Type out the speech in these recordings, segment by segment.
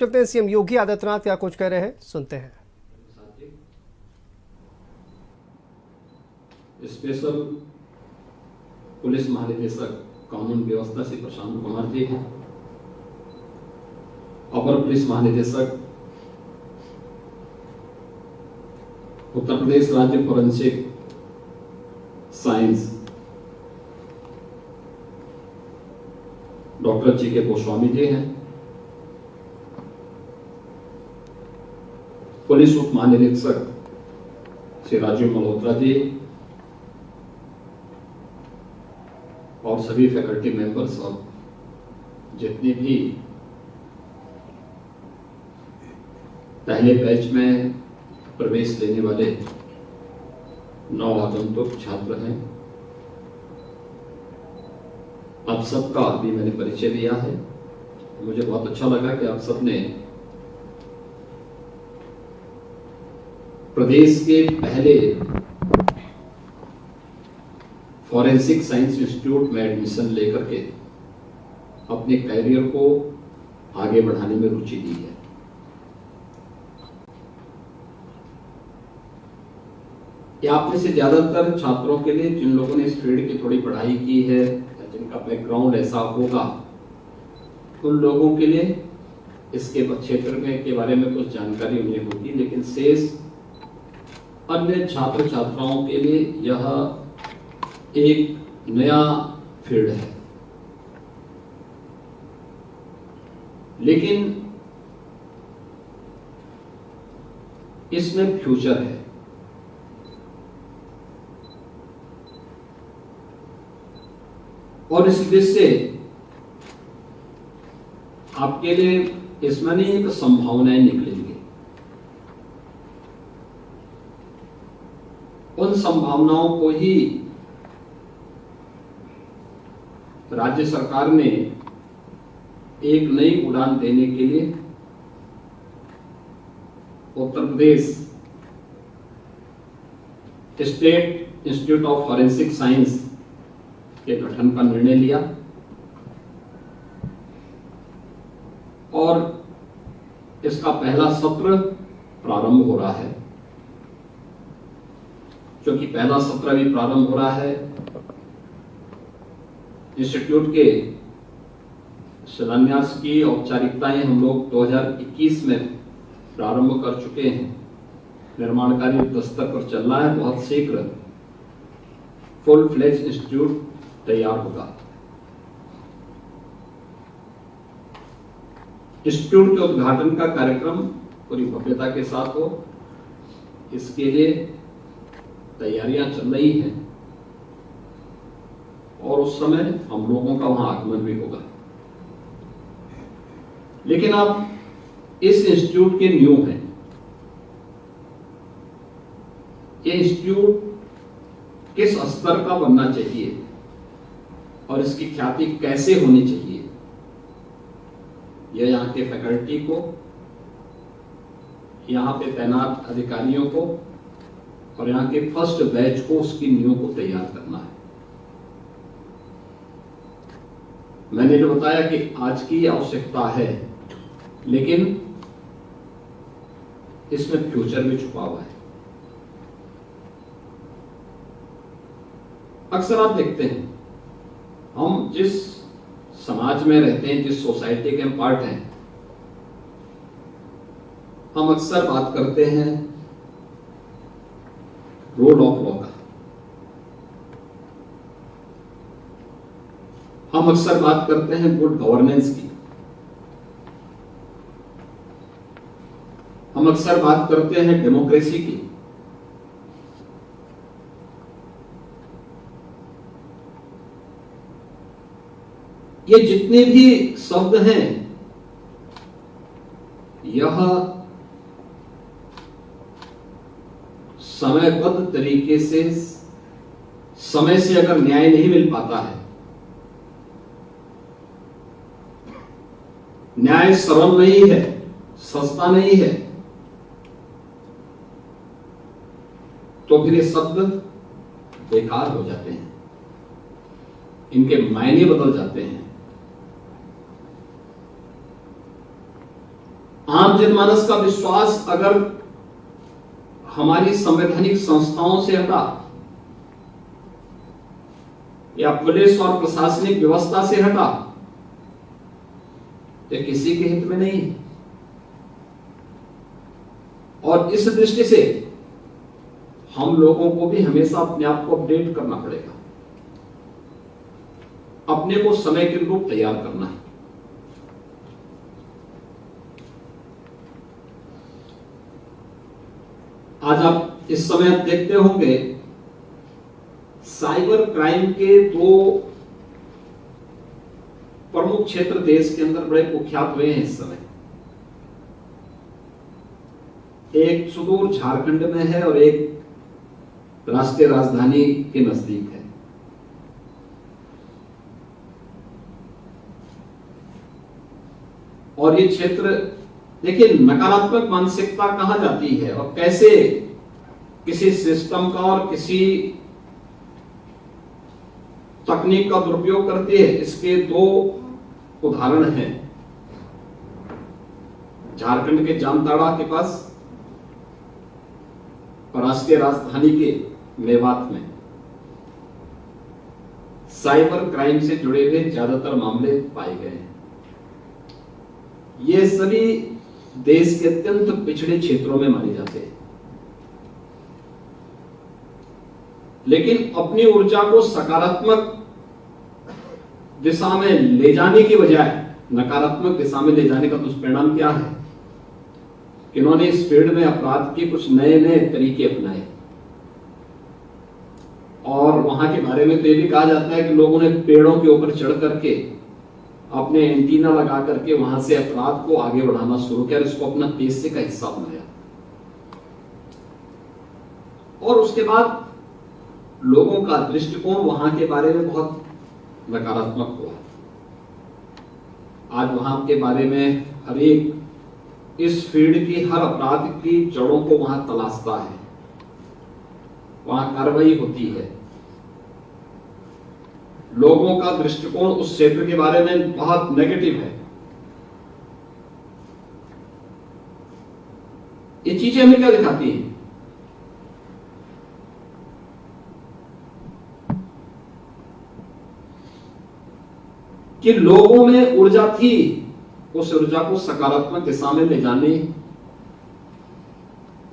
चलते हैं सीएम योगी आदित्यनाथ क्या कुछ कह रहे हैं, सुनते हैं। स्पेशल पुलिस महानिदेशक कानून व्यवस्था श्री प्रशांत कुमार जी हैं। अपर पुलिस महानिदेशक उत्तर प्रदेश राज्य forensic science doctor G K. Goswami ji हैं। पुलिस उप महानिरीक्षक श्री राजीव मल्होत्रा जी और सभी फैकल्टी मेंबर्स और जितने भी पहले बैच में प्रवेश लेने वाले नवागंतुक छात्र हैं, आप सबका भी मैंने परिचय दिया है। मुझे बहुत अच्छा लगा कि आप सबने प्रदेश के पहले फॉरेंसिक साइंस इंस्टीट्यूट में एडमिशन लेकर के अपने कैरियर को आगे बढ़ाने में रुचि दी है। ये आप में से ज्यादातर छात्रों के लिए जिन लोगों ने इस फील्ड की थोड़ी पढ़ाई की है या जिनका बैकग्राउंड ऐसा होगा, उन लोगों के लिए इसके क्षेत्र में के बारे में कुछ जानकारी उन्हें होगी, लेकिन शेष अन्य छात्र छात्राओं के लिए यह एक नया फील्ड है। लेकिन इसमें फ्यूचर है। और इस वजह से आपके लिए इसमें नहीं एक संभावनाएं निकलेंगी। उन संभावनाओं को ही राज्य सरकार ने एक नई उड़ान देने के लिए Uttar Pradesh state institute of forensic science के गठन का निर्णय लिया और इसका पहला सत्र प्रारंभ हो रहा है। क्योंकि पहला सत्र भी प्रारंभ हो रहा है, इंस्टीट्यूट के शिलान्यास की औपचारिकताएं हम लोग 2021 में प्रारंभ कर चुके हैं। निर्माण कार्य युद्ध स्तर पर चल रहा है। बहुत शीघ्र फुल फ्लेज इंस्टीट्यूट तैयार होगा। इंस्टीट्यूट के उद्घाटन का कार्यक्रम पूरी भव्यता के साथ हो, इसके लिए तैयारियां चल रही हैं और उस समय हम लोगों का वहां आगमन भी होगा। लेकिन आप इस इंस्टीट्यूट के न्यू हैं। ये इंस्टीट्यूट किस स्तर का बनना चाहिए और इसकी ख्याति कैसे होनी चाहिए, यह यहाँ के फैकल्टी को, यहाँ पे तैनात अधिकारियों को और यहाँ के फर्स्ट बैच को उसकी नींव को तैयार करना है। मैंने जो बताया कि आज की आवश्यकता है, लेकिन इसमें फ्यूचर भी छुपा हुआ है। अक्सर आप देखते हैं, हम जिस समाज में रहते हैं, जिस सोसाइटी के हम पार्ट हैं, हम अक्सर बात करते हैं रूल ऑफ लॉ का। हम अक्सर बात करते हैं गुड गवर्नेंस की। हम अक्सर बात करते हैं डेमोक्रेसी की। ये जितने भी शब्द हैं, यह समयबद्ध तरीके से, समय से अगर न्याय नहीं मिल पाता है, न्याय सरल नहीं है, सस्ता नहीं है, तो फिर ये शब्द बेकार हो जाते हैं, इनके मायने बदल जाते हैं। आम जनमानस का विश्वास अगर हमारी संवैधानिक संस्थाओं से हटा या पुलिस और प्रशासनिक व्यवस्था से हटा, ये किसी के हित में नहीं है। और इस दृष्टि से हम लोगों को भी हमेशा अपने आप को अपडेट करना पड़ेगा, अपने को समय के अनुरूप तैयार करना है। आज आप इस समय देखते होंगे साइबर क्राइम के दो प्रमुख क्षेत्र देश के अंदर बड़े कुख्यात हुए हैं इस समय। एक सुदूर झारखंड में है और एक राष्ट्रीय राजधानी के नजदीक है। और ये क्षेत्र देखिए, नकारात्मक मानसिकता कहां जाती है और कैसे किसी सिस्टम का और किसी तकनीक का दुरुपयोग करती है, इसके दो उदाहरण हैं। झारखंड के जामताड़ा के पास और राष्ट्रीय राजधानी के मेवात में साइबर क्राइम से जुड़े हुए ज्यादातर मामले पाए गए हैं। ये सभी देश के अत्यंत पिछड़े क्षेत्रों में माने जाते हैं, लेकिन अपनी ऊर्जा को सकारात्मक दिशा में ले जाने की बजाय नकारात्मक दिशा में ले जाने का दुष्परिणाम क्या है? इन्होंने इस फील्ड में अपराध के कुछ नए नए तरीके अपनाए और वहां के बारे में तो ये भी कहा जाता है कि लोगों ने पेड़ों के ऊपर चढ़ करके अपने एंटीना लगा करके वहां से अपराध को आगे बढ़ाना शुरू किया, इसको अपना पेशे का हिस्सा बनाया। और उसके बाद लोगों का दृष्टिकोण वहां के बारे में बहुत नकारात्मक हुआ। आज वहां के बारे में हर एक इस फील्ड की हर अपराध की जड़ों को वहां तलाशता है, वहां कार्रवाई होती है। लोगों का दृष्टिकोण उस क्षेत्र के बारे में बहुत नेगेटिव है। ये चीजें हमें क्या दिखाती हैं? कि लोगों में ऊर्जा थी, उस ऊर्जा को सकारात्मक दिशा में ले जाने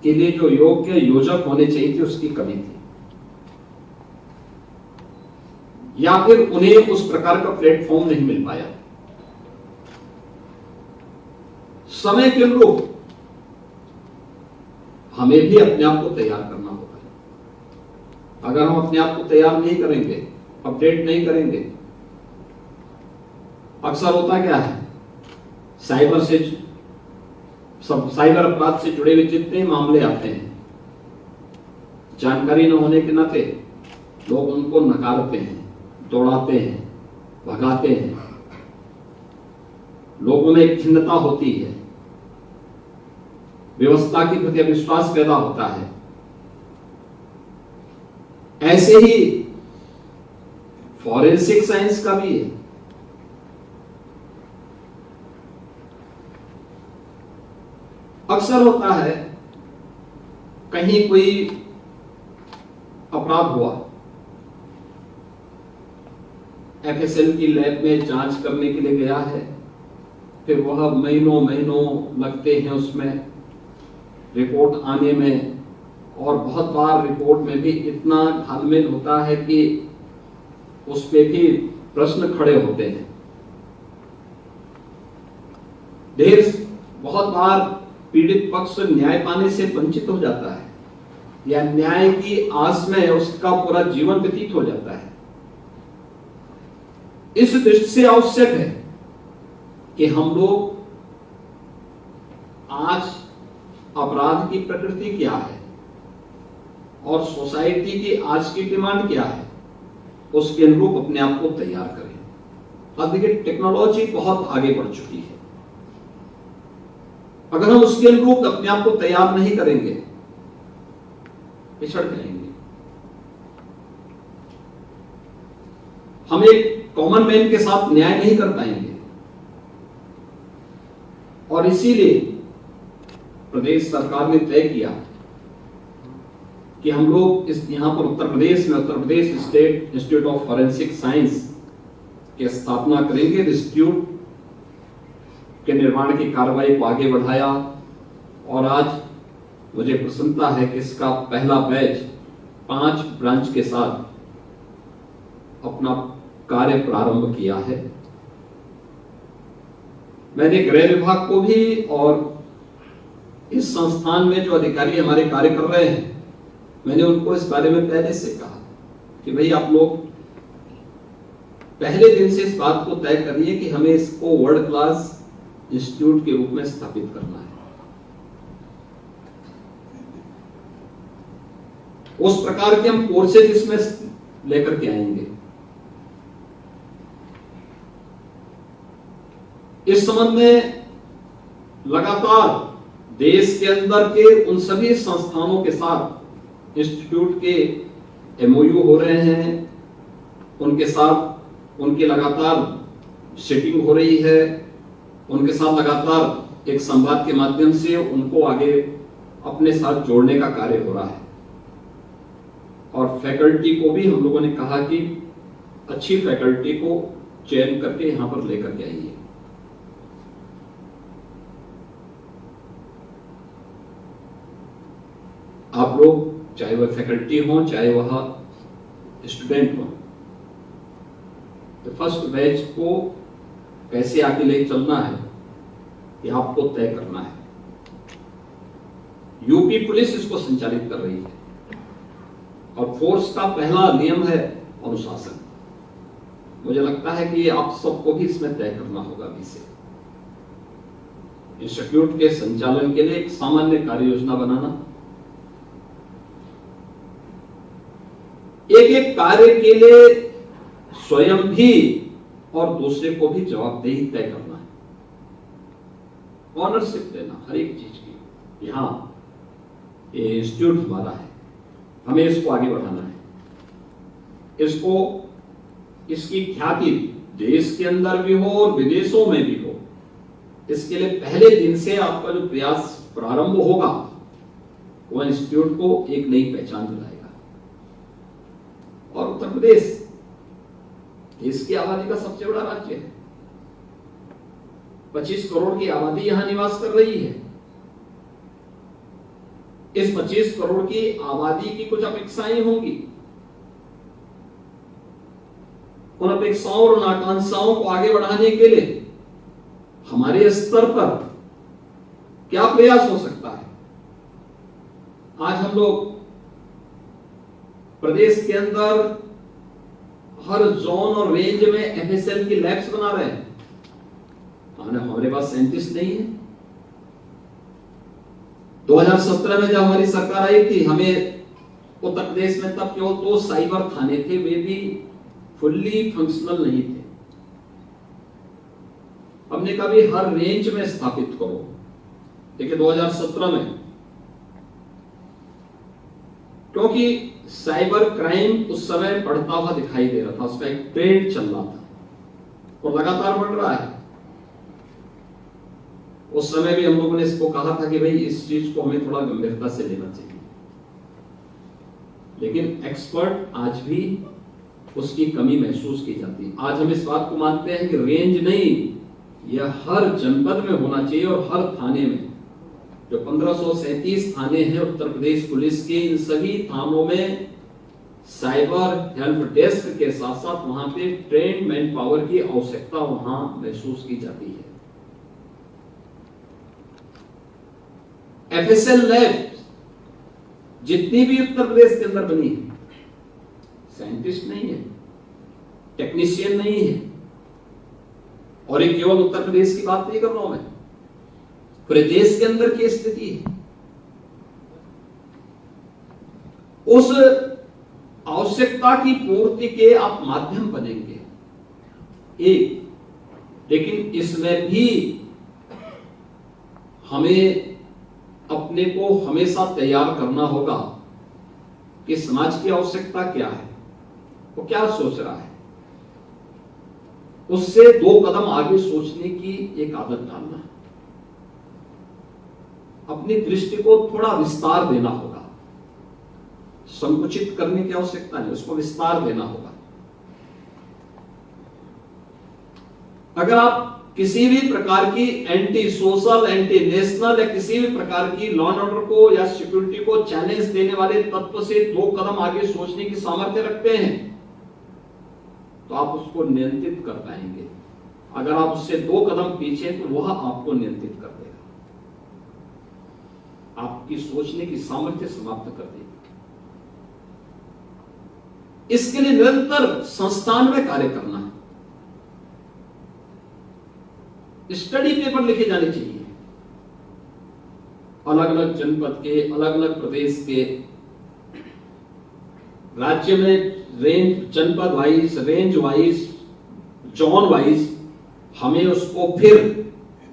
के लिए जो योग्य योजक होने चाहिए थे, उसकी कमी थी, या फिर उन्हें उस प्रकार का प्लेटफॉर्म नहीं मिल पाया। समय के अनुरूप हमें भी अपने आप को तैयार करना होगा। अगर हम अपने आप को तैयार नहीं करेंगे, अपडेट नहीं करेंगे, अक्सर होता क्या है, साइबर अपराध से जुड़े हुए जितने मामले आते हैं, जानकारी न होने के नाते लोग उनको नकारते हैं, दौड़ाते हैं, भगाते हैं। लोगों में एक खिन्नता होती है, व्यवस्था के प्रति अविश्वास पैदा होता है। ऐसे ही फॉरेंसिक साइंस का भी है। अक्सर होता है कहीं कोई अपराध हुआ, एफएसएल की लैब में जांच करने के लिए गया है, फिर वह महीनों महीनों लगते हैं उसमें रिपोर्ट आने में, और बहुत बार रिपोर्ट में भी इतना घालमेल होता है कि उस पे भी प्रश्न खड़े होते हैं। बहुत बार पीड़ित पक्ष न्याय पाने से वंचित हो जाता है, या न्याय की आस में उसका पूरा जीवन व्यतीत हो जाता है। इस दृष्टि से आवश्यक है कि हम लोग आज अपराध की प्रकृति क्या है और सोसाइटी की आज की डिमांड क्या है, उसके अनुरूप अपने आप को तैयार करें। अब देखिए, टेक्नोलॉजी बहुत आगे बढ़ चुकी है। अगर हम उसके अनुरूप अपने आप को तैयार नहीं करेंगे, पिछड़ जाएंगे। हम एक कॉमन मैन के साथ न्याय नहीं कर पाएंगे, और इसीलिए प्रदेश सरकार ने तय किया कि हम लोग इस यहाँ पर उत्तर प्रदेश में Uttar Pradesh state institute of forensic science की स्थापना करेंगे। इंस्टीट्यूट के निर्माण की कार्रवाई को आगे बढ़ाया और आज मुझे प्रसन्नता है कि इसका पहला बैच 5 ब्रांच के साथ अपना कार्य प्रारंभ किया है। मैंने गृह विभाग को भी और इस संस्थान में जो अधिकारी हमारे कार्य कर रहे हैं, मैंने उनको इस बारे में पहले से कहा कि भाई आप लोग पहले दिन से इस बात को तय करिए कि हमें इसको वर्ल्ड क्लास इंस्टीट्यूट के रूप में स्थापित करना है। उस प्रकार के हम कोर्सेज इसमें लेकर के आएंगे। इस संबंध में लगातार देश के अंदर के उन सभी संस्थानों के साथ इंस्टीट्यूट के एमओयू हो रहे हैं, उनके साथ उनकी लगातार सेटिंग हो रही है, उनके साथ लगातार एक संवाद के माध्यम से उनको आगे अपने साथ जोड़ने का कार्य हो रहा है। और फैकल्टी को भी हम लोगों ने कहा कि अच्छी फैकल्टी को चयन करके यहां पर लेकर के आइए। आप लोग चाहे वह फैकल्टी हो चाहे वह स्टूडेंट हो, तो फर्स्ट बैच को कैसे आगे ले चलना है ये आपको तय करना है। यूपी पुलिस इसको संचालित कर रही है और फोर्स का पहला नियम है अनुशासन। मुझे लगता है कि आप सबको भी इसमें तय करना होगा अभी से। इंस्टीट्यूट के संचालन के लिए एक सामान्य कार्य योजना बनाना, एक एक कार्य के लिए स्वयं भी और दूसरे को भी जवाबदेही तय करना है, ऑनरशिप देना हर एक चीज की। यहां ये इंस्टीट्यूट हमारा है, हमें इसको आगे बढ़ाना है। इसको इसकी ख्याति देश के अंदर भी हो और विदेशों में भी हो, इसके लिए पहले दिन से आपका जो प्रयास प्रारंभ होगा वो इंस्टीट्यूट को एक नई पहचान दिलाएगा। और उत्तर प्रदेश देश की आबादी का सबसे बड़ा राज्य है, 25 करोड़ की आबादी यहां निवास कर रही है। इस 25 करोड़ की आबादी की कुछ अपेक्षाएं होंगी, उन अपेक्षाओं और आकांक्षाओं को आगे बढ़ाने के लिए हमारे स्तर पर क्या प्रयास हो सकता है। आज हम लोग प्रदेश के अंदर हर जोन और रेंज में एफएसएल की लैब्स बना रहे हैं। हमारे पास साइंटिस्ट नहीं है। 2017 में जब हमारी सरकार आई थी, हमें उत्तर प्रदेश में तब केवल 2 साइबर थाने थे, वे भी फुल्ली फंक्शनल नहीं थे। हमने कहा भी हर रेंज में स्थापित करो। देखिए 2017 में क्योंकि साइबर क्राइम उस समय बढ़ता हुआ दिखाई दे रहा था, उसका एक ट्रेंड चल रहा था और लगातार बढ़ रहा है। उस समय भी हम लोगों ने इसको कहा था कि भाई इस चीज को हमें थोड़ा गंभीरता से लेना चाहिए, लेकिन एक्सपर्ट आज भी उसकी कमी महसूस की जाती है। आज हम इस बात को मानते हैं कि रेंज नहीं, यह हर जनपद में होना चाहिए और हर थाने में। जो 1537 थाने हैं उत्तर प्रदेश पुलिस के, इन सभी थानों में साइबर हेल्प डेस्क के साथ साथ वहां पे ट्रेन मैन पावर की आवश्यकता वहां महसूस की जाती है। एफएसएल लैब जितनी भी उत्तर प्रदेश के अंदर बनी है, साइंटिस्ट नहीं है, टेक्नीशियन नहीं है। और ये केवल उत्तर प्रदेश की बात नहीं कर रहा हूं मैं, पूरे देश के अंदर की स्थिति है। उस आवश्यकता की पूर्ति के आप माध्यम बनेंगे एक, लेकिन इसमें भी हमें अपने को हमेशा तैयार करना होगा कि समाज की आवश्यकता क्या है, वो क्या सोच रहा है, उससे 2 कदम आगे सोचने की एक आदत डालना है। अपनी दृष्टि को थोड़ा विस्तार देना होगा। संकुचित करने की आवश्यकता नहीं, उसको विस्तार देना होगा। अगर आप किसी भी प्रकार की एंटी सोशल, एंटी नेशनल या किसी भी प्रकार की लॉ एंड ऑर्डर को या सिक्योरिटी को चैलेंज देने वाले तत्व से 2 कदम आगे सोचने की सामर्थ्य रखते हैं तो आप उसको नियंत्रित कर पाएंगे। अगर आप उससे 2 कदम पीछे तो वह आपको नियंत्रित कर देगा, आपकी सोचने की सामर्थ्य समाप्त कर देगी। इसके लिए निरंतर संस्थान में कार्य करना है। स्टडी पेपर लिखे जाने चाहिए, अलग अलग जनपद के, अलग अलग प्रदेश के, राज्य में रेंज, जनपद wise, range wise, zone wise हमें उसको फिर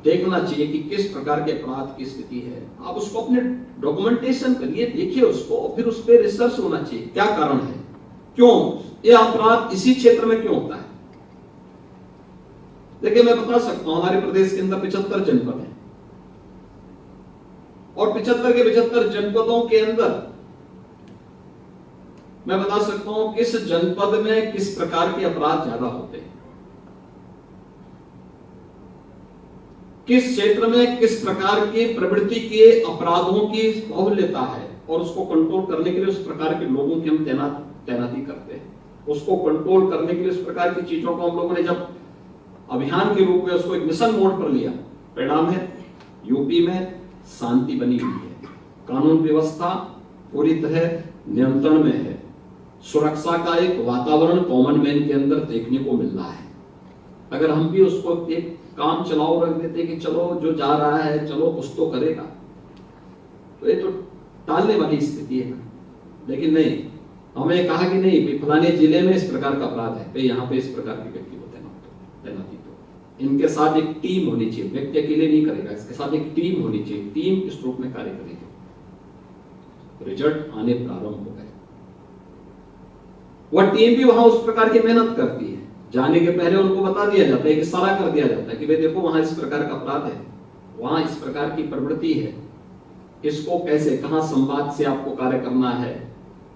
देखना चाहिए कि किस प्रकार के अपराध की स्थिति है। आप उसको अपने डॉक्यूमेंटेशन करिए, देखिए उसको, और फिर उस पर रिसर्च होना चाहिए, क्या कारण है, क्यों ये अपराध इसी क्षेत्र में क्यों होता है। देखिए मैं बता सकता हूं, हमारे प्रदेश के अंदर 75 जनपद हैं और 75 के 75 जनपदों के अंदर मैं बता सकता हूं किस जनपद में किस प्रकार के अपराध ज्यादा होते हैं, किस क्षेत्र में किस प्रकार की प्रवृत्ति के अपराधों की बाहुल्यता है, और उसको कंट्रोल करने के लिए उस प्रकार के लोगों की हम तैनाती करते हैं। उसको कंट्रोल करने के लिए उस प्रकार की चीजों को हम लोगों ने जब अभियान के रूप में उसको एक मिशन मोड पर लिया, परिणाम है यूपी में शांति बनी हुई है, कानून व्यवस्था पूरी तरह नियंत्रण में है, सुरक्षा का एक वातावरण कॉमन मैन के अंदर देखने को मिल रहा है। अगर हम भी उसको एक काम चलाओ रख देते कि चलो जो जा रहा है चलो कुछ तो करेगा, तो ये तो टालने वाली स्थिति है। लेकिन नहीं, हमें कहा कि नहीं फलाने जिले में इस प्रकार का अपराध है, यहाँ पे इस प्रकार के व्यक्ति को तैनाती दो। इनके साथ एक टीम होनी चाहिए, व्यक्ति अकेले नहीं करेगा, इसके साथ एक टीम होनी चाहिए, टीम इस रूप में कार्य करेगी। रिजल्ट आने प्रारंभ हो गए। वह टीम भी वहां उस प्रकार की मेहनत करती है, जाने के पहले उनको बता दिया जाता है, एक इशारा कर दिया जाता है कि भाई देखो वहां इस प्रकार का अपराध है, वहां इस प्रकार की प्रवृत्ति है, इसको कैसे कहां संवाद से आपको कार्य करना है,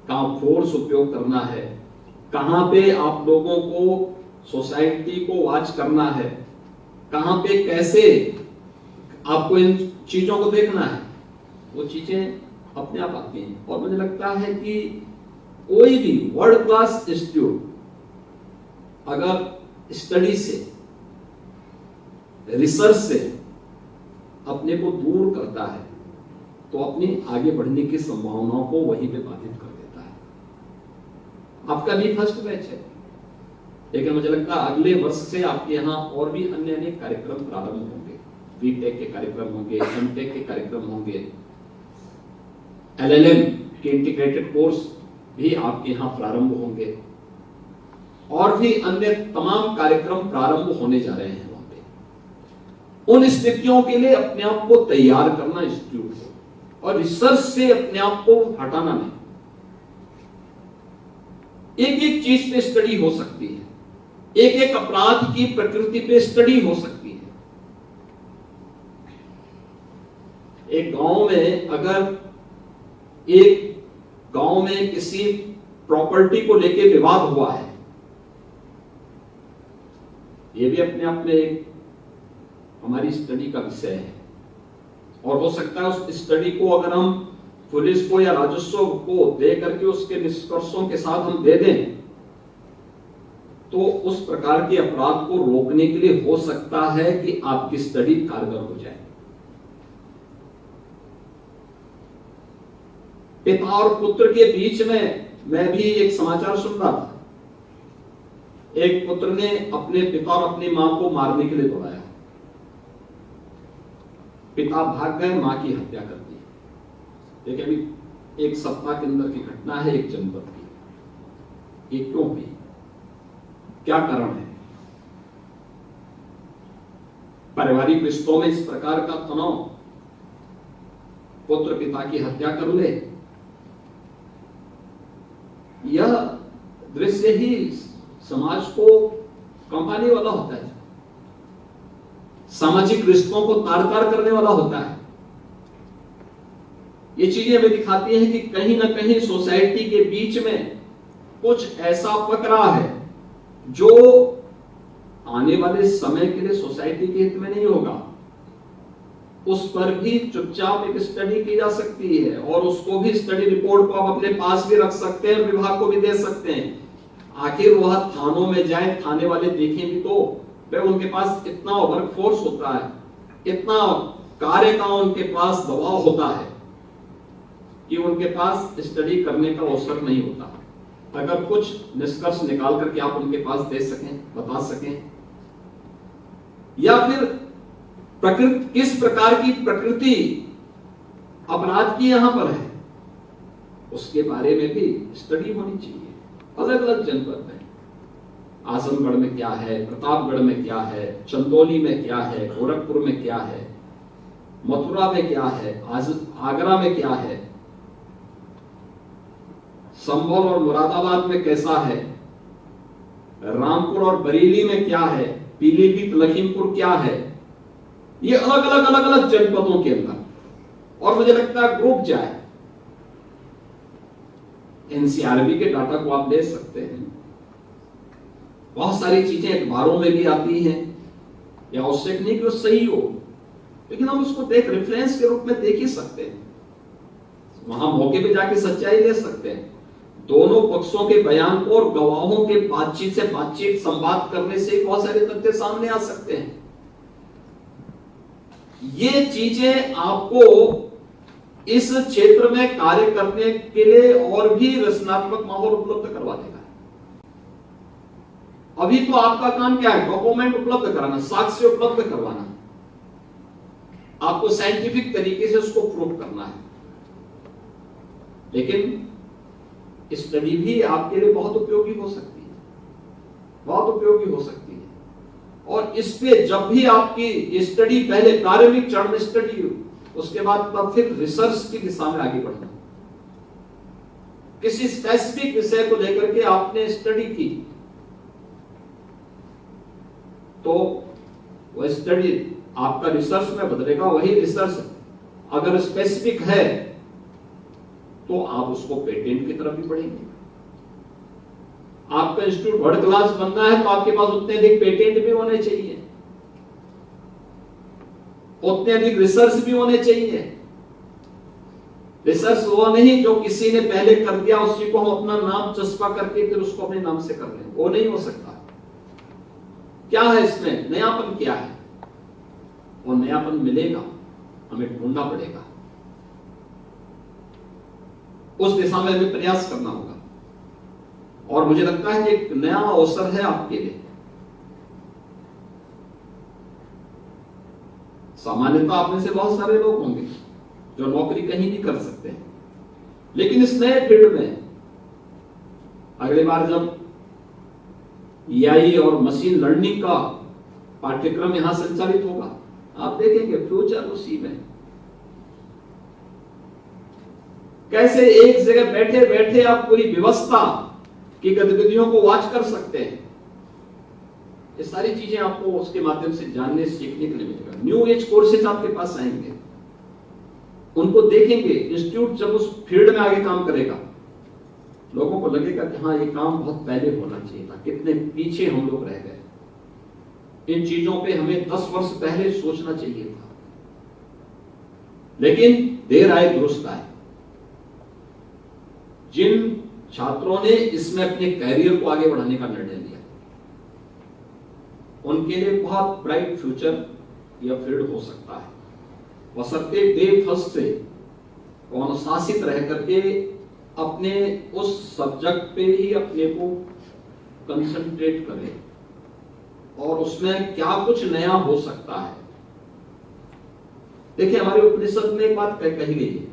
कहां फोर्स उपयोग करना है, कहां पे आप लोगों को सोसाइटी को वॉच करना है, कहां पे कैसे आपको इन चीजों को देखना है, वो चीजें अपने आप आती हैं। और मुझे लगता है कि कोई भी वर्ल्ड क्लास इंस्टीट्यूट अगर स्टडी से, रिसर्च से अपने को दूर करता है तो अपनी आगे बढ़ने की संभावनाओं को वहीं पे बाधित कर देता है। आपका भी फर्स्ट बैच है, लेकिन मुझे लगता है अगले वर्ष से आपके यहाँ और भी अन्य अनेक कार्यक्रम प्रारंभ होंगे। बीटेक के कार्यक्रम होंगे, एमटेक के कार्यक्रम होंगे, एलएलएम के इंटीग्रेटेड कोर्स भी आपके यहाँ प्रारंभ होंगे, और भी अन्य तमाम कार्यक्रम प्रारंभ होने जा रहे हैं वहां पे। उन स्थितियों के लिए अपने आप को तैयार करना इंस्टीट्यूट को, और रिसर्च से अपने आप को हटाना नहीं। एक एक चीज पे स्टडी हो सकती है, एक एक अपराध की प्रकृति पे स्टडी हो सकती है। एक गांव में अगर एक गांव में किसी प्रॉपर्टी को लेके विवाद हुआ है, ये भी अपने आप में एक हमारी स्टडी का विषय है। और हो सकता है उस स्टडी को अगर हम पुलिस को या राजस्व को दे करके उसके निष्कर्षों के साथ हम दे दें तो उस प्रकार के अपराध को रोकने के लिए हो सकता है कि आपकी स्टडी कारगर हो जाए। पिता और पुत्र के बीच में मैं भी एक समाचार सुन रहा था, एक पुत्र ने अपने पिता और अपनी मां को मारने के लिए दौड़ाया, पिता भाग गए, मां की हत्या कर दी। देखिए अभी एक सप्ताह के अंदर की घटना है एक जनपद की। ये क्यों हुई, क्या कारण है? पारिवारिक रिश्तों में इस प्रकार का तनाव, पुत्र पिता की हत्या कर ले, यह दृश्य ही समाज को कंपाने वाला होता है, सामाजिक रिश्तों को तार तार करने वाला होता है। ये चीजें हमें दिखाती हैं कि कहीं ना कहीं सोसाइटी के बीच में कुछ ऐसा पक रहा है जो आने वाले समय के लिए सोसाइटी के हित में नहीं होगा। उस पर भी चुपचाप एक स्टडी की जा सकती है और उसको भी स्टडी रिपोर्ट को आप अपने पास भी रख सकते हैं, विभाग को भी दे सकते हैं। आखिर वह थानों में जाए, थाने वाले देखें भी तो भाई उनके पास इतना वर्क फोर्स होता है, इतना कार्य का उनके पास दबाव होता है कि उनके पास स्टडी करने का अवसर नहीं होता। अगर कुछ निष्कर्ष निकाल करके आप उनके पास दे सकें, बता सकें, या फिर प्रकृति किस प्रकार की प्रकृति अपराध की यहां पर है उसके बारे में भी स्टडी होनी चाहिए। अलग अलग जनपद में, आजमगढ़ में क्या है, प्रतापगढ़ में क्या है, चंदौली में क्या है, गोरखपुर में क्या है, मथुरा में क्या है, आगरा में क्या है, संभल और मुरादाबाद में कैसा है, रामपुर और बरेली में क्या है, पीलीभीत लखीमपुर क्या है, ये अलग अलग जनपदों के अंदर। और मुझे लगता है ग्रुप जाए, एनसीआरबी के डाटा को आप ले सकते हैं। बहुत सारी चीजें अखबारों में भी आती हैं, या आवश्यक नहीं कि वो सही हो, लेकिन हम उसको देख रेफरेंस के रूप में देख ही सकते हैं। वहां मौके पे जाके सच्चाई ले सकते हैं। दोनों पक्षों के बयान को और गवाहों के बातचीत संवाद करने से बहुत सारे तथ्य सामने आ सकते हैं। ये चीजें आपको इस क्षेत्र में कार्य करने के लिए और भी रचनात्मक माहौल उपलब्ध करवा देगा। अभी तो आपका काम क्या है? डॉक्यूमेंट उपलब्ध कराना, साक्ष्य उपलब्ध करवाना, आपको साइंटिफिक तरीके से उसको प्रूव करना है। लेकिन स्टडी भी आपके लिए बहुत उपयोगी हो सकती है, बहुत उपयोगी हो सकती है। और इस पे जब भी आपकी स्टडी, पहले प्रारंभिक चरण में स्टडी हो, उसके बाद तब फिर रिसर्च की दिशा में आगे बढ़ना। किसी स्पेसिफिक विषय को लेकर के आपने स्टडी की तो वह स्टडी आपका रिसर्च में बदलेगा। वही रिसर्च अगर स्पेसिफिक है तो आप उसको पेटेंट की तरफ भी बढ़ेंगे। आपका इंस्टीट्यूट वर्ल्ड क्लास बनना है तो आपके पास उतने अधिक पेटेंट भी होने चाहिए, उतने अधिक रिसर्च भी होने चाहिए। रिसर्च वो नहीं जो किसी ने पहले कर दिया उसी को हम अपना नाम चस्पा करके फिर उसको अपने नाम से कर लें, वो नहीं हो सकता। क्या है इसमें नयापन? क्या है वो नयापन? मिलेगा, हमें ढूंढना पड़ेगा, उस दिशा में हमें प्रयास करना होगा। और मुझे लगता है कि एक नया अवसर है आपके लिए। सामान्यतः आप में से बहुत सारे लोग होंगे जो नौकरी कहीं नहीं कर सकते, लेकिन इस नए फील्ड में अगली बार जब एआई और मशीन लर्निंग का पाठ्यक्रम यहां संचालित होगा, आप देखेंगे फ्यूचर उसी में। कैसे एक जगह बैठे बैठे आप पूरी व्यवस्था की गतिविधियों को वॉच कर सकते हैं। ये सारी चीजें आपको उसके माध्यम से जानने सीखने के लिए मिलेगा। न्यू एज कोर्सेज आपके पास आएंगे, उनको देखेंगे। इंस्टीट्यूट जब उस फील्ड में आगे काम करेगा, लोगों को लगेगा कि हाँ ये काम बहुत पहले होना चाहिए था, कितने पीछे हम लोग रह गए, इन चीजों पे हमें 10 वर्ष पहले सोचना चाहिए था। लेकिन देर आए दुरुस्त आए। जिन छात्रों ने इसमें अपने कैरियर को आगे बढ़ाने का निर्णय लिया, उनके लिए बहुत ब्राइट फ्यूचर यह फील्ड हो सकता है, बशर्ते डे फर्स्ट से अनुशासित रह करके अपने उस सब्जेक्ट पे ही अपने को कंसंट्रेट करें और उसमें क्या कुछ नया हो सकता है। देखिए हमारे उपनिषद में एक बात कही गई है,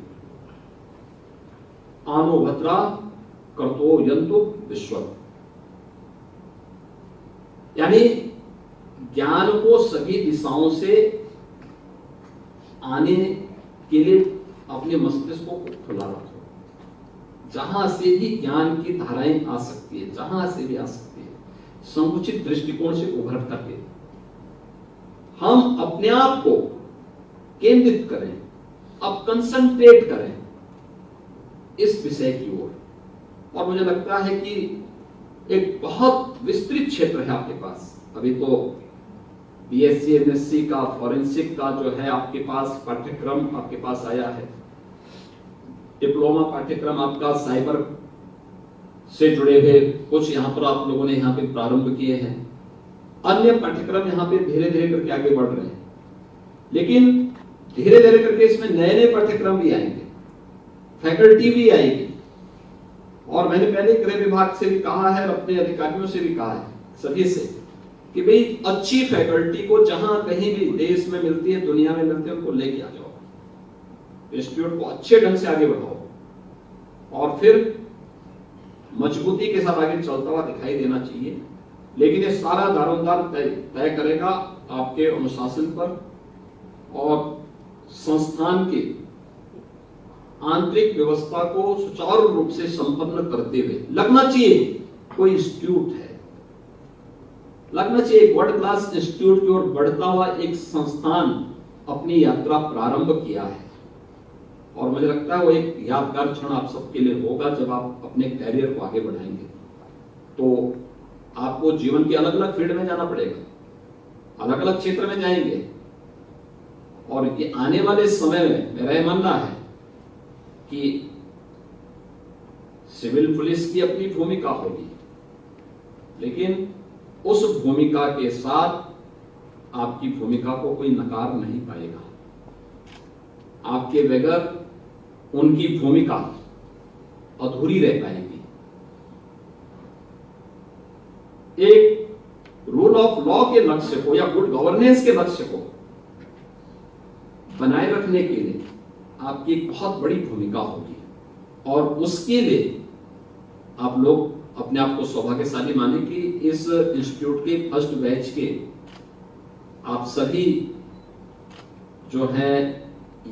आनो भद्रा कर्तो यंतु विश्व, यानी ज्ञान को सभी दिशाओं से आने के लिए अपने मस्तिष्क को खुला रखो। जहां से भी ज्ञान की धाराएं आ सकती है, जहां से भी आ सकती है, संकुचित दृष्टिकोण से उभर करके हम अपने आप को केंद्रित करें, अब कंसंट्रेट करें इस विषय की ओर, और मुझे लगता है कि एक बहुत विस्तृत क्षेत्र है आपके पास। अभी तो बीएससी एमएससी का फॉरेंसिक का जो है आपके पास पाठ्यक्रम आपके पास आया है, डिप्लोमा पाठ्यक्रम आपका साइबर से जुड़े हुए कुछ यहाँ पर आप लोगों ने यहाँ पे प्रारंभ किए हैं, अन्य पाठ्यक्रम यहाँ पे धीरे धीरे करके आगे बढ़ रहे हैं, लेकिन धीरे धीरे करके इसमें नए नए पाठ्यक्रम भी आएंगे, फैकल्टी भी आएगी। और मैंने पहले गृह विभाग से भी कहा है और अपने अधिकारियों से भी कहा है, सभी से, कि भाई अच्छी फैकल्टी को जहां कहीं भी देश में मिलती है, दुनिया में मिलती है, उनको लेके आ जाओ, इंस्टीट्यूट को अच्छे ढंग से आगे बढ़ाओ और फिर मजबूती के साथ आगे चलता हुआ दिखाई देना चाहिए। लेकिन ये सारा दारोमदार तय करेगा आपके अनुशासन पर और संस्थान के आंतरिक व्यवस्था को सुचारू रूप से संपन्न करते हुए लगना चाहिए कोई इंस्टीट्यूट है, लगना चाहिए वर्ल्ड क्लास इंस्टीट्यूट की ओर बढ़ता हुआ एक संस्थान अपनी यात्रा प्रारंभ किया है। और मुझे लगता है वो एक यादगार क्षण आप सबके लिए होगा जब आप अपने कैरियर को आगे बढ़ाएंगे। तो आपको जीवन के अलग अलग फील्ड में जाना पड़ेगा, अलग अलग क्षेत्र में जाएंगे, और ये आने वाले समय में मेरा यह मानना है कि सिविल पुलिस की अपनी भूमिका होगी, लेकिन उस भूमिका के साथ आपकी भूमिका को कोई नकार नहीं पाएगा। आपके बगैर उनकी भूमिका अधूरी रह पाएगी। एक रूल ऑफ लॉ के लक्ष्य को या गुड गवर्नेंस के लक्ष्य को बनाए रखने के लिए आपकी एक बहुत बड़ी भूमिका होगी, और उसके लिए आप लोग अपने आप को सौभाग्यशाली माने कि इस इंस्टीट्यूट के फर्स्ट बैच के आप सभी जो है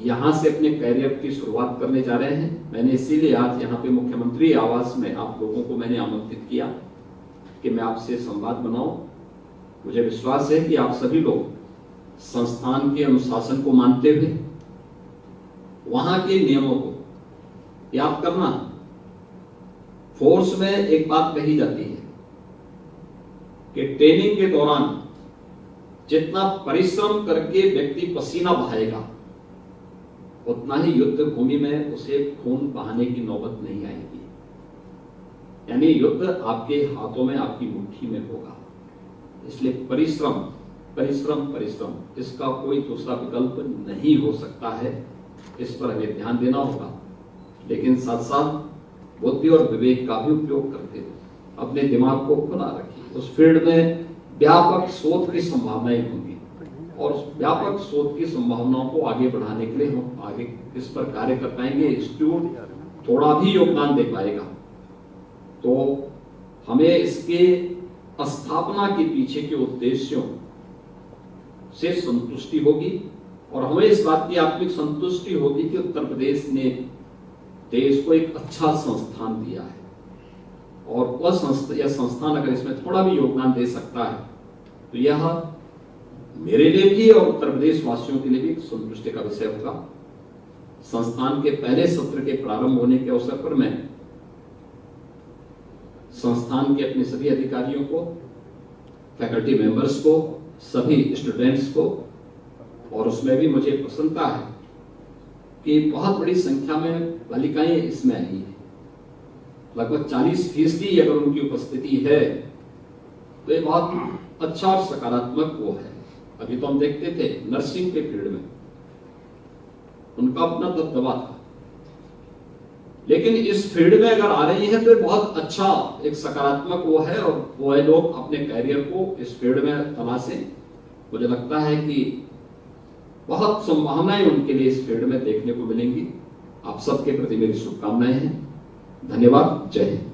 यहां से अपने करियर की शुरुआत करने जा रहे हैं। मैंने इसीलिए आज यहाँ पे मुख्यमंत्री आवास में आप लोगों को मैंने आमंत्रित किया कि मैं आपसे संवाद बनाऊं। मुझे विश्वास है कि आप सभी लोग संस्थान के अनुशासन को मानते हुए वहां के नियमों को याद करना। फोर्स में एक बात कही जाती है कि ट्रेनिंग के दौरान जितना परिश्रम करके व्यक्ति पसीना बहाएगा, उतना ही युद्ध भूमि में उसे खून बहाने की नौबत नहीं आएगी। यानी युद्ध आपके हाथों में, आपकी मुट्ठी में होगा। इसलिए परिश्रम परिश्रम परिश्रम, इसका कोई दूसरा विकल्प नहीं हो सकता है। इस पर हमें ध्यान देना होगा, लेकिन साथ साथ बुद्धि और विवेक का भी उपयोग करते हुए अपने दिमाग को खुला रखिए। उस फील्ड में व्यापक शोध की संभावनाएं होंगी, और व्यापक शोध की संभावनाओं को आगे बढ़ाने के लिए हम आगे इस पर कार्य कर पाएंगे। इंस्टीट्यूट थोड़ा भी योगदान दे पाएगा तो हमें इसके स्थापना के पीछे के उद्देश्यों से संतुष्टि होगी, और हमें इस बात की आत्मिक संतुष्टि होगी कि उत्तर प्रदेश ने देश को एक अच्छा संस्थान दिया है, और वह संस्थान अगर इसमें थोड़ा भी योगदान दे सकता है तो यह मेरे लिए भी और उत्तर प्रदेश वासियों के लिए भी एक संतुष्टि का विषय होगा। संस्थान के पहले सत्र के प्रारंभ होने के अवसर पर मैं संस्थान के अपने सभी अधिकारियों को, फैकल्टी मेंबर्स को, सभी स्टूडेंट्स को, और उसमें भी मुझे प्रसन्नता है कि बहुत बड़ी संख्या में बालिकाएं इसमें आई है। लगभग 40% अगर उनकी उपस्थिति है तो ये बहुत अच्छा और सकारात्मक वो है। अभी तो हम देखते थे नर्सिंग के फील्ड में उनका अपना दबदबा था, लेकिन इस फील्ड में अगर आ रही है तो बहुत अच्छा एक सकारात्मक वो है, और वो है लोग अपने कैरियर को इस फील्ड में तलाशें। मुझे लगता है कि बहुत संभावनाएं उनके लिए इस फील्ड में देखने को मिलेंगी। आप सबके प्रति मेरी शुभकामनाएं हैं। धन्यवाद। जय हिंद।